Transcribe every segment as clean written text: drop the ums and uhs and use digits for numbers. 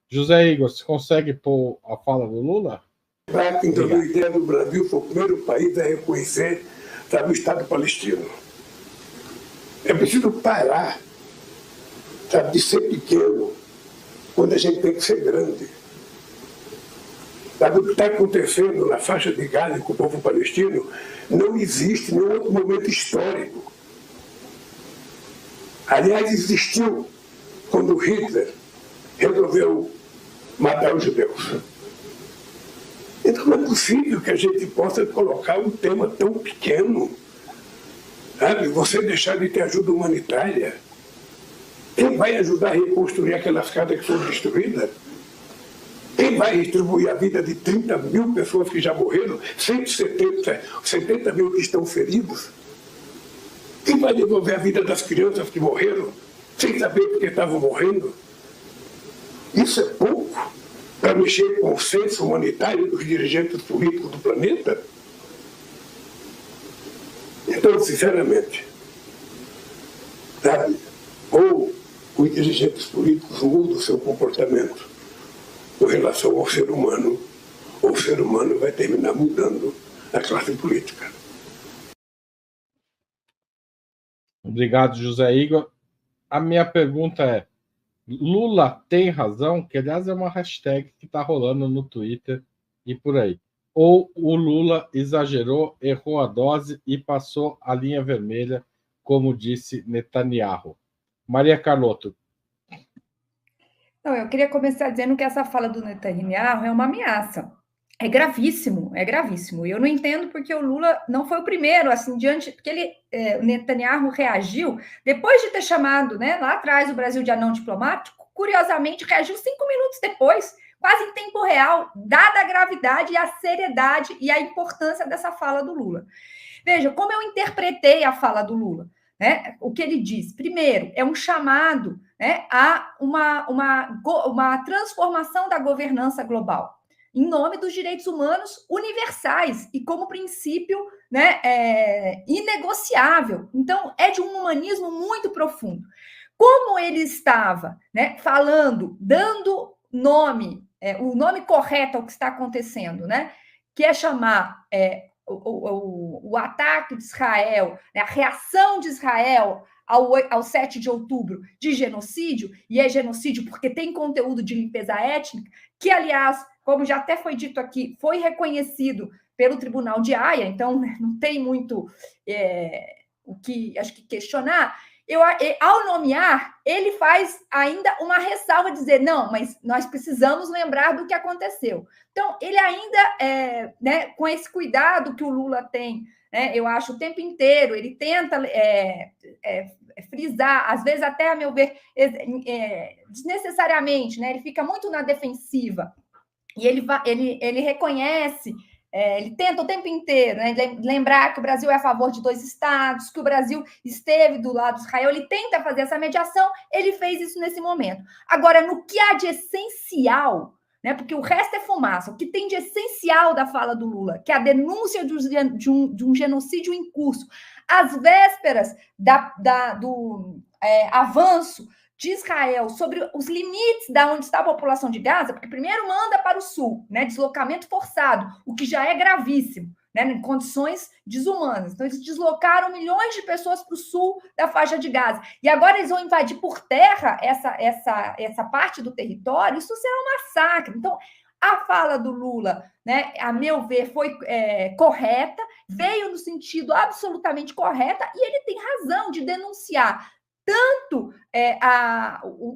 José Igor, você consegue pôr a fala do Lula? Para que, em 2010, o Brasil foi o primeiro país a reconhecer, sabe, o Estado palestino. É preciso parar, sabe, de ser pequeno quando a gente tem que ser grande. Sabe, o que está acontecendo na faixa de Gaza com o povo palestino não existe em nenhum outro momento histórico. Aliás, existiu quando Hitler resolveu matar os judeus. Então não é possível que a gente possa colocar um tema tão pequeno, sabe? Você deixar de ter ajuda humanitária. Quem vai ajudar a reconstruir aquelas casas que foram destruídas? Quem vai distribuir a vida de 30 mil pessoas que já morreram, 70 mil que estão feridos? Quem vai devolver a vida das crianças que morreram, sem saber por que estavam morrendo? Isso é pouco para mexer com o senso humanitário dos dirigentes políticos do planeta? Então, sinceramente, sabe, ou os dirigentes políticos mudam o seu comportamento com relação ao ser humano, ou o ser humano vai terminar mudando a classe política. Obrigado, José Igor. A minha pergunta é: Lula tem razão? Que, aliás, é uma hashtag que está rolando no Twitter e por aí. Ou o Lula exagerou, errou a dose e passou a linha vermelha, como disse Netanyahu? Maria Carlotto. Não, eu queria começar dizendo que essa fala do Netanyahu é uma ameaça. É gravíssimo, é gravíssimo. E eu não entendo porque o Lula não foi o primeiro, assim, diante, porque o Netanyahu reagiu, depois de ter chamado, né, lá atrás o Brasil de anão diplomático, curiosamente reagiu 5 minutos depois, quase em tempo real, dada a gravidade e a seriedade e a importância dessa fala do Lula. Veja, como eu interpretei a fala do Lula, né? O que ele diz? Primeiro, é um chamado, né, a uma transformação da governança global, em nome dos direitos humanos universais e como princípio, né, inegociável. Então, é de um humanismo muito profundo. Como ele estava, né, falando, dando nome, o nome correto ao que está acontecendo, né, que é chamar o ataque de Israel, né, a reação de Israel ao 7 de outubro de genocídio, e é genocídio porque tem conteúdo de limpeza étnica, que, aliás, como já até foi dito aqui, foi reconhecido pelo Tribunal de Haia, então não tem muito o que, acho que, questionar. Ao nomear, ele faz ainda uma ressalva, dizer, não, mas nós precisamos lembrar do que aconteceu. Então, ele ainda, né, com esse cuidado que o Lula tem, né, eu acho, o tempo inteiro, ele tenta frisar, às vezes até, a meu ver, desnecessariamente, né, ele fica muito na defensiva, e ele reconhece, ele tenta o tempo inteiro, né, lembrar que o Brasil é a favor de 2 estados, que o Brasil esteve do lado de Israel, ele tenta fazer essa mediação, ele fez isso nesse momento. Agora, no que há de essencial, né, porque o resto é fumaça, o que tem de essencial da fala do Lula, que é a denúncia de um genocídio em curso, às vésperas do avanço de Israel sobre os limites da onde está a população de Gaza, porque primeiro manda para o sul, né, deslocamento forçado, o que já é gravíssimo, né, em condições desumanas. Então, eles deslocaram milhões de pessoas para o sul da faixa de Gaza. E agora eles vão invadir por terra essa parte do território. Isso será um massacre. Então, a fala do Lula, né, a meu ver, foi correta, veio no sentido absolutamente correta, e ele tem razão de denunciar tanto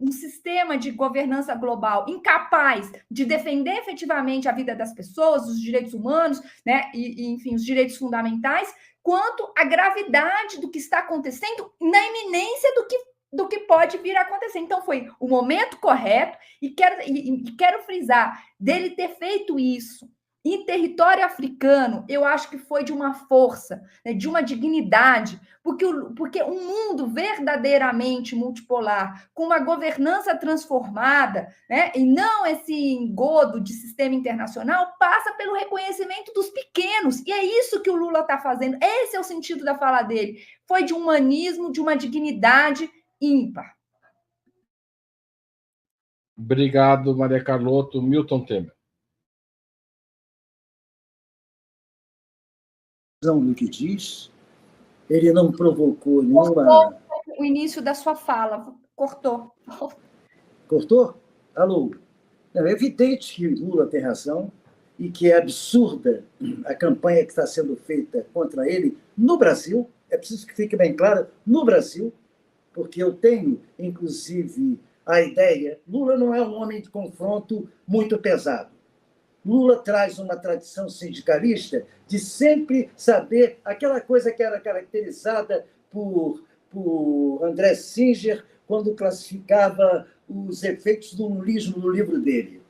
um sistema de governança global incapaz de defender efetivamente a vida das pessoas, os direitos humanos, né, enfim, os direitos fundamentais, quanto a gravidade do que está acontecendo na iminência do que pode vir a acontecer. Então, foi o momento correto, e quero frisar, dele ter feito isso em território africano, eu acho que foi de uma força, né, de uma dignidade, porque um mundo verdadeiramente multipolar, com uma governança transformada, né, e não esse engodo de sistema internacional, passa pelo reconhecimento dos pequenos, e é isso que o Lula está fazendo. Esse é o sentido da fala dele. Foi de humanismo, de uma dignidade ímpar. Obrigado, Maria Carlotto. Milton Temer. No que diz, ele não provocou nenhuma... Cortou o início da sua fala. Cortou. Cortou? Alô? É evidente que Lula tem razão e que é absurda a campanha que está sendo feita contra ele no Brasil. É preciso que fique bem claro, no Brasil, porque eu tenho, inclusive, a ideia... Lula não é um homem de confronto muito pesado. Lula traz uma tradição sindicalista de sempre saber aquela coisa que era caracterizada por André Singer quando classificava os efeitos do lulismo no livro dele,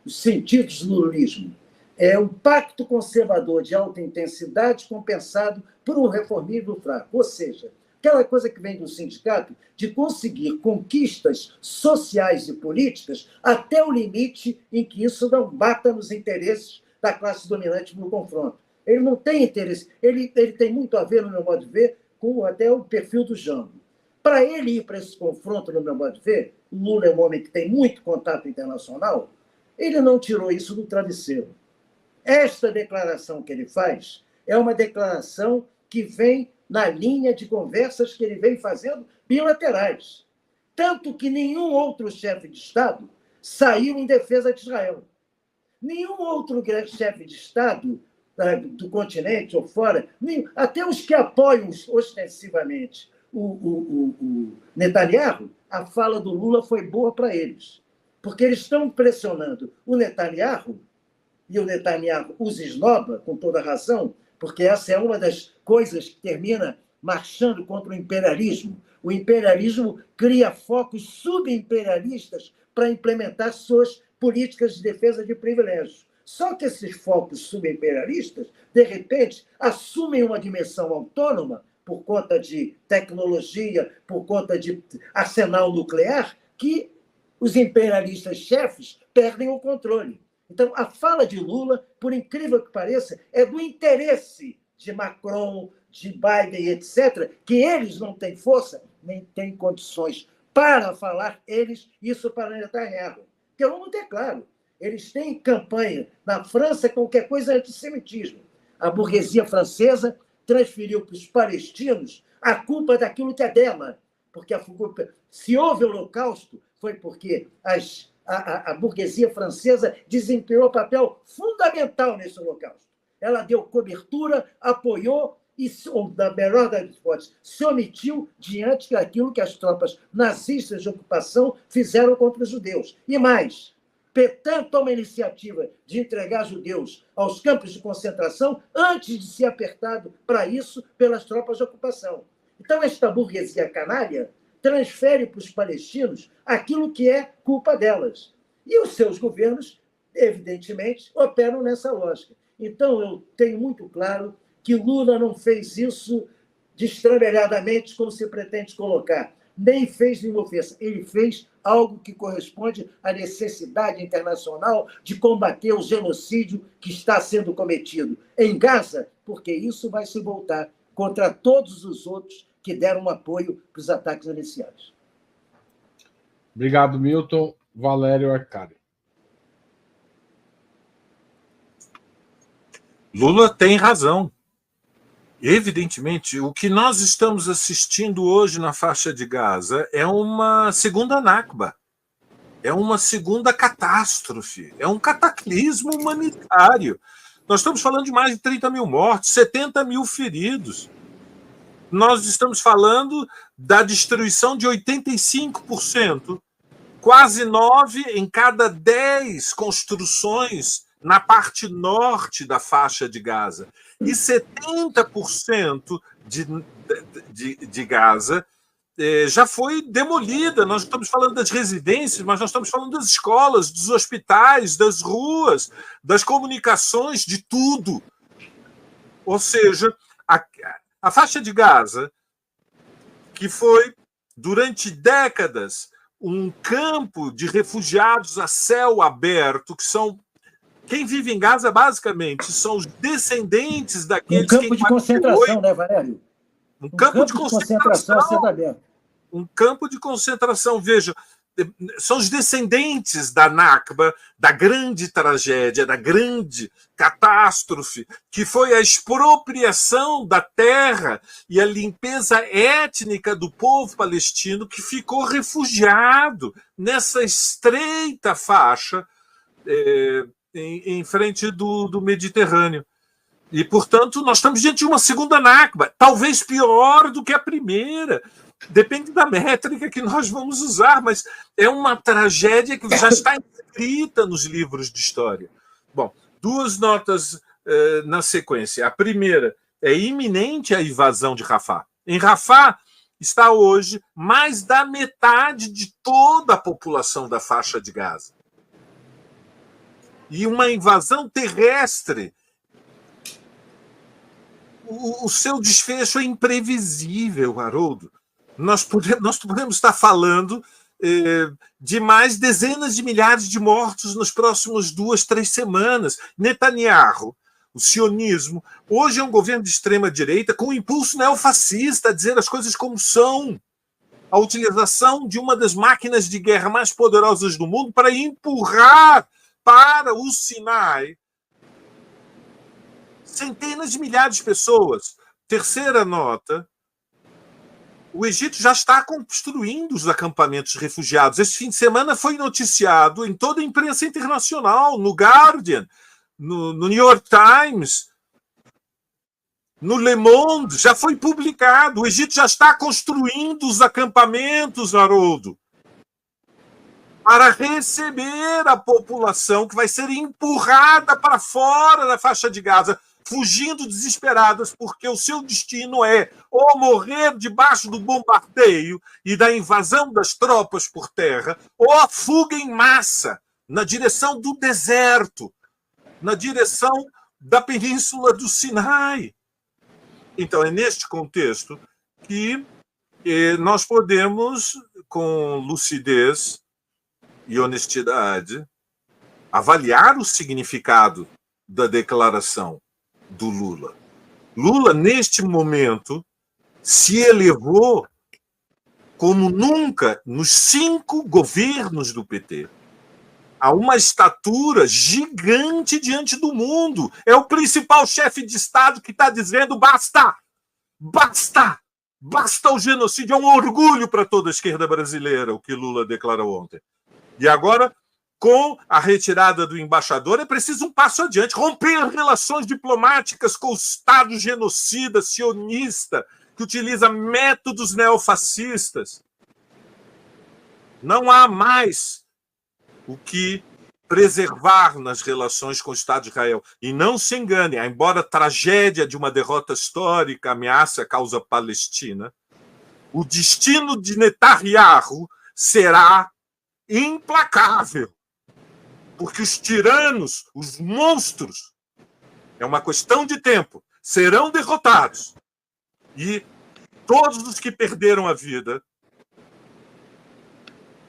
os sentidos do lulismo. É um pacto conservador de alta intensidade compensado por um reformismo fraco, ou seja, aquela coisa que vem do sindicato de conseguir conquistas sociais e políticas até o limite em que isso não bata nos interesses da classe dominante no confronto. Ele não tem interesse, ele tem muito a ver, no meu modo de ver, com até o perfil do Jango. Para ele ir para esse confronto, no meu modo de ver, o Lula é um homem que tem muito contato internacional, ele não tirou isso do travesseiro. Esta declaração que ele faz é uma declaração que vem na linha de conversas que ele vem fazendo bilaterais. Tanto que nenhum outro chefe de Estado saiu em defesa de Israel. Nenhum outro grande chefe de Estado do continente ou fora, até os que apoiam ostensivamente o Netanyahu, a fala do Lula foi boa para eles. Porque eles estão pressionando o Netanyahu, e o Netanyahu os esnoba, com toda razão, porque essa é uma das coisas que termina marchando contra o imperialismo. O imperialismo cria focos subimperialistas para implementar suas políticas de defesa de privilégios. Só que esses focos subimperialistas, de repente, assumem uma dimensão autônoma por conta de tecnologia, por conta de arsenal nuclear, que os imperialistas chefes perdem o controle. Então, a fala de Lula, por incrível que pareça, é do interesse de Macron, de Biden, etc., que eles não têm força, nem têm condições para falar isso para Netanyahu. Porque vamos ter claro, eles têm campanha na França qualquer coisa antissemitismo. A burguesia francesa transferiu para os palestinos a culpa daquilo que é dela. Porque se houve holocausto, foi porque a burguesia francesa desempenhou papel fundamental nesse holocausto. Ela deu cobertura, apoiou e, na melhor das hipóteses, se omitiu diante daquilo que as tropas nazistas de ocupação fizeram contra os judeus. E mais, Petain toma a iniciativa de entregar judeus aos campos de concentração antes de ser apertado para isso pelas tropas de ocupação. Então, esta burguesia canalha transfere para os palestinos aquilo que é culpa delas. E os seus governos, evidentemente, operam nessa lógica. Então, eu tenho muito claro que Lula não fez isso destrambelhadamente, como se pretende colocar. Nem fez nenhuma ofensa. Ele fez algo que corresponde à necessidade internacional de combater o genocídio que está sendo cometido em Gaza, porque isso vai se voltar contra todos os outros que deram apoio para os ataques iniciais. Obrigado, Milton. Valério Arcari. Lula tem razão. Evidentemente, o que nós estamos assistindo hoje na faixa de Gaza é uma segunda Nakba, é uma segunda catástrofe, é um cataclismo humanitário. Nós estamos falando de mais de 30 mil mortos, 70 mil feridos. Nós estamos falando da destruição de 85%, quase 9 em cada 10 construções na parte norte da faixa de Gaza. E 70% de Gaza já foi demolida. Nós estamos falando das residências, mas nós estamos falando das escolas, dos hospitais, das ruas, das comunicações, de tudo. Ou seja, a faixa de Gaza, que foi, durante décadas, um campo de refugiados a céu aberto, que são... Quem vive em Gaza, basicamente, são os descendentes daqueles... Um campo de concentração, né, Valério? Um campo de concentração a céu aberto. Um campo de concentração. Veja, são os descendentes da Nakba, da grande tragédia, da grande catástrofe, que foi a expropriação da terra e a limpeza étnica do povo palestino, que ficou refugiado nessa estreita faixa em frente do Mediterrâneo. E, portanto, nós estamos diante de uma segunda Nakba, talvez pior do que a primeira. Depende da métrica que nós vamos usar, mas é uma tragédia que já está escrita nos livros de história. Bom, duas notas na sequência. A primeira, é iminente a invasão de Rafah. Em Rafah está hoje mais da metade de toda a população da faixa de Gaza. E uma invasão terrestre, o seu desfecho é imprevisível, Haroldo. Nós podemos estar falando de mais dezenas de milhares de mortos nas próximas 2, 3 semanas. Netanyahu, o sionismo, hoje é um governo de extrema-direita com um impulso neofascista a dizer as coisas como são. A utilização de uma das máquinas de guerra mais poderosas do mundo para empurrar para o Sinai centenas de milhares de pessoas. Terceira nota, o Egito já está construindo os acampamentos refugiados. Este fim de semana foi noticiado em toda a imprensa internacional, no Guardian, no New York Times, no Le Monde, já foi publicado. O Egito já está construindo os acampamentos, Haroldo, para receber a população que vai ser empurrada para fora da faixa de Gaza, fugindo desesperadas, porque o seu destino é ou morrer debaixo do bombardeio e da invasão das tropas por terra, ou a fuga em massa na direção do deserto, na direção da península do Sinai. Então, é neste contexto que nós podemos, com lucidez e honestidade, avaliar o significado da declaração do Lula. Lula, neste momento, se elevou como nunca nos 5 governos do PT a uma estatura gigante diante do mundo. É o principal chefe de Estado que está dizendo basta, basta, basta o genocídio. É um orgulho para toda a esquerda brasileira o que Lula declarou ontem. E agora, com a retirada do embaixador, é preciso um passo adiante, romper relações diplomáticas com o Estado genocida, sionista, que utiliza métodos neofascistas. Não há mais o que preservar nas relações com o Estado de Israel. E não se engane, embora a tragédia de uma derrota histórica ameace a causa palestina, o destino de Netanyahu será implacável. Porque os tiranos, os monstros, é uma questão de tempo, serão derrotados. E todos os que perderam a vida,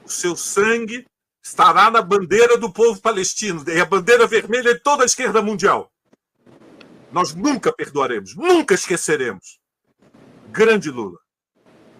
o seu sangue estará na bandeira do povo palestino, e a bandeira vermelha de toda a esquerda mundial. Nós nunca perdoaremos, nunca esqueceremos. Grande Lula.